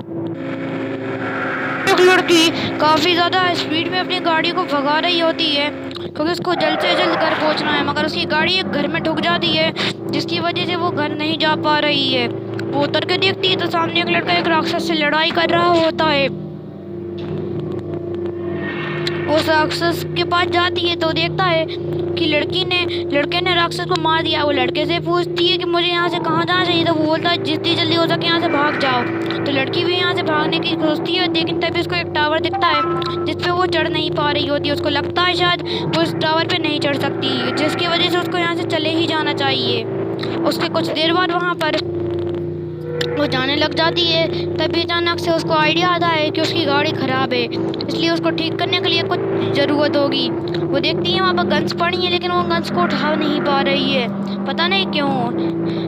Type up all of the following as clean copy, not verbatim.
एक लड़की काफी ज्यादा स्पीड में अपनी गाड़ी को भगा रही होती है क्योंकि उसको जल्द से जल्द घर पहुंचना है, मगर उसकी गाड़ी एक घर में ठुक जाती है जिसकी वजह से वो घर नहीं जा पा रही है। वो उतर के देखती है तो सामने एक लड़का एक राक्षस से लड़ाई कर रहा होता है। उस राक्षस के पास जाती है तो देखता है कि लड़के ने राक्षस को मार दिया। वो लड़के से पूछती है कि मुझे यहाँ से कहाँ जाना चाहिए, तो वो बोलता है जितनी जल्दी हो सके यहाँ से भाग जाओ। तो लड़की भी यहाँ से भागने की सोचती है, लेकिन तभी उसको एक टावर दिखता है जिस पे वो चढ़ नहीं पा रही होती है। उसको लगता है शायद वो उस टावर पे नहीं चढ़ सकती, जिसकी वजह से उसको यहाँ से चले ही जाना चाहिए। उसके कुछ देर बाद वहाँ पर वो जाने लग जाती है, तभी अचानक से उसको आइडिया आता है कि उसकी गाड़ी खराब है, इसलिए उसको ठीक करने के लिए कुछ ज़रूरत होगी। वो देखती है वहाँ पर गन्स पड़ी है, लेकिन वो गन्स को उठा नहीं पा रही है, पता नहीं क्यों।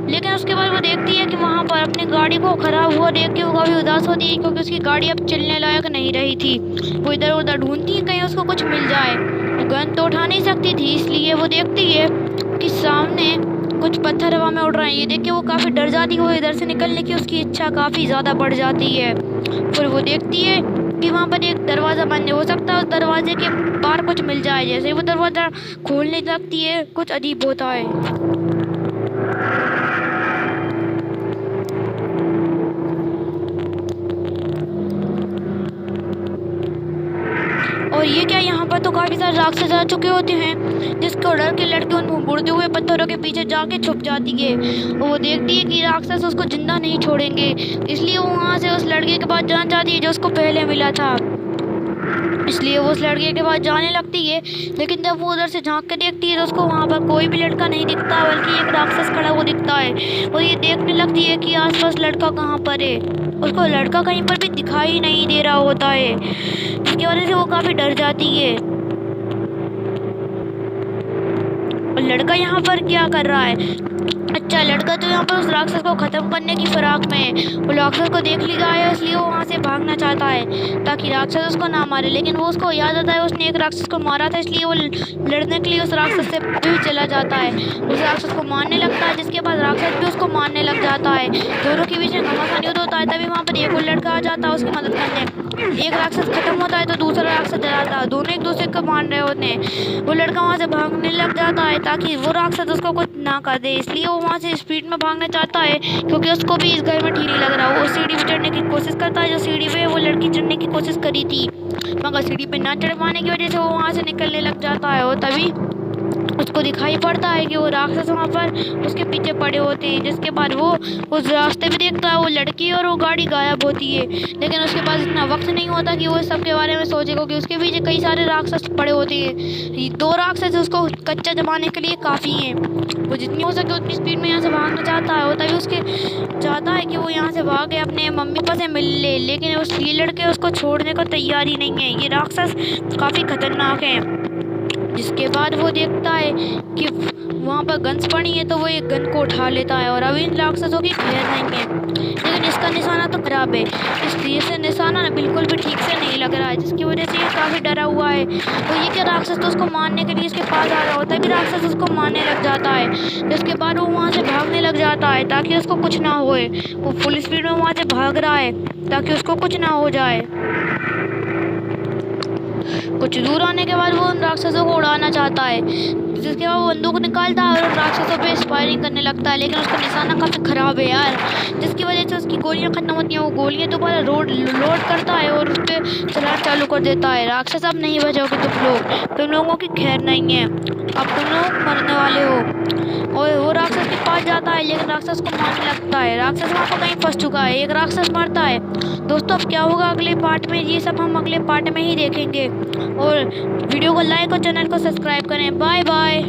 लेकिन उसके बाद वो देखती है कि वहाँ पर अपनी गाड़ी को ख़राब हुआ देख के वो काफ़ी उदास होती है, क्योंकि उसकी गाड़ी अब चलने लायक नहीं रही थी। वो इधर उधर ढूंढती है कहीं उसको कुछ मिल जाए। वो गन तो उठा नहीं सकती थी, इसलिए वो देखती है कि सामने कुछ पत्थर हवा में उड़ रहे हैं। ये देख के वो काफ़ी डर जाती है। वो इधर से निकलने की उसकी इच्छा काफ़ी ज़्यादा बढ़ जाती है। फिर वो देखती है कि वहाँ पर एक दरवाज़ा बंद है, हो सकता है उस दरवाजे के पार कुछ मिल जाए। जैसे ही वो दरवाज़ा खोलने लगती है कुछ अजीब होता है। और ये क्या, यहाँ पर तो काफ़ी सारे राक्षस आ चुके होते हैं, जिसको डर के लड़के उन बुढ़ते हुए पत्थरों के पीछे जाके छुप जाती है। और वो देखती है कि राक्षस उसको जिंदा नहीं छोड़ेंगे, इसलिए वो वहाँ से उस लड़के के पास जाना चाहती है जो उसको पहले मिला था। इसलिए वो उस लड़के के पास जाने लगती है, लेकिन जब वो उधर से झांक के देखती है तो उसको वहाँ पर कोई भी लड़का नहीं दिखता, बल्कि एक राक्षस खड़ा हुआ दिखता है। और ये देखने लगती है कि आसपास लड़का कहाँ पर है। उसको लड़का कहीं पर भी दिखाई नहीं दे रहा होता है, जिसकी वजह से वो काफ़ी डर जाती है। और लड़का यहाँ पर क्या कर रहा है? अच्छा, लड़का तो यहाँ पर उस राक्षस को ख़त्म करने की फिराक में है। वो राक्षस को देख लिया है, इसलिए वो वहाँ से भागना चाहता है ताकि राक्षस उसको ना मारे। लेकिन वो उसको याद आता है उसने एक राक्षस को मारा था, इसलिए वो लड़ने के लिए उस राक्षस से भी चला जाता है। उस राक्षस को मारने लगता है, जिसके बाद राक्षस भी उसको मारने लग जाता है। दोनों के बीच में घमासान युद्ध होता है। तभी वहाँ पर एक और लड़का आ जाता है उसकी मदद करने। एक राक्षस खत्म होता है तो दूसरा राक्षस जाता है, दोनों एक दूसरे को मार रहे होते हैं। वो लड़का वहाँ से भागने लग जाता है ताकि वो राक्षस उसको कुछ ना कर दे, इसलिए वो वहाँ से स्पीड में भागना चाहता है, क्योंकि उसको भी इस घर में ठीक नहीं लग रहा। वो सीढ़ी पे चढ़ने की कोशिश करता है, जो सीढ़ी पे वो लड़की चढ़ने की कोशिश करी थी, मगर सीढ़ी पे ना चढ़ पाने की वजह से वो वहाँ से निकलने लग जाता है। और तभी उसको दिखाई पड़ता है कि वो राक्षस वहाँ पर उसके पीछे पड़े होते हैं, जिसके बाद वो उस रास्ते पे देखता है वो लड़की और वो गाड़ी गायब होती है। लेकिन उसके पास इतना वक्त नहीं होता कि वो सब के बारे में सोचे, क्योंकि उसके पीछे कई सारे राक्षस पड़े होते हैं। 2 राक्षस उसको कच्चा जमाने के लिए काफ़ी हैं। वो जितनी हो सके उतनी स्पीड में यहाँ से भागना चाहता है। और तभी उसके चाहता है कि वो यहाँ से भागे अपने मम्मी पापा से मिल ले, लेकिन उस ये लड़के उसको छोड़ने को तैयार ही नहीं है। ये राक्षस काफ़ी खतरनाक है। जिसके बाद वो देखता है कि वहाँ पर गन्स पड़ी है, तो वो एक गन को उठा लेता है। और अभी इन राक्षसों की खैर नहीं है, लेकिन इसका निशाना तो खराब है। इसलिए से निशाना ना बिल्कुल भी ठीक से नहीं लग रहा है, जिसकी वजह से ये काफ़ी डरा हुआ है। तो ये क्या, राक्षस तो उसको मारने के लिए इसके पास आ रहा होता है कि राक्षस उसको मारने लग जाता है। जिसके बाद वो वहाँ से भागने लग जाता है ताकि उसको कुछ ना होए। वो फुल स्पीड में वहाँ से भाग रहा है ताकि उसको कुछ ना हो जाए। कुछ दूर आने के बाद वो उन राक्षसों को उड़ाना चाहता है, जिसके बाद वो बंदूक निकालता है और राक्षसों पे फायरिंग करने लगता है। लेकिन उसका निशाना काफ़ी ख़राब है यार, जिसकी वजह से उसकी गोलियां खत्म होती हैं। वो गोलियां दोबारा लोड करता है और उस पर चलाना चालू कर देता है। राक्षस अब नहीं बचोगे तुम लोगों की खैर नहीं है, अब तुम लोग मरने वाले हो। और वो राक्षस के पास जाता है, लेकिन राक्षस को मारने लगता है। राक्षस वहाँ पर कहीं फंस चुका है, एक राक्षस मरता है। दोस्तों, अब क्या होगा अगले पार्ट में, ये सब हम अगले पार्ट में ही देखेंगे। और वीडियो को लाइक और चैनल को सब्सक्राइब करें। Bye bye.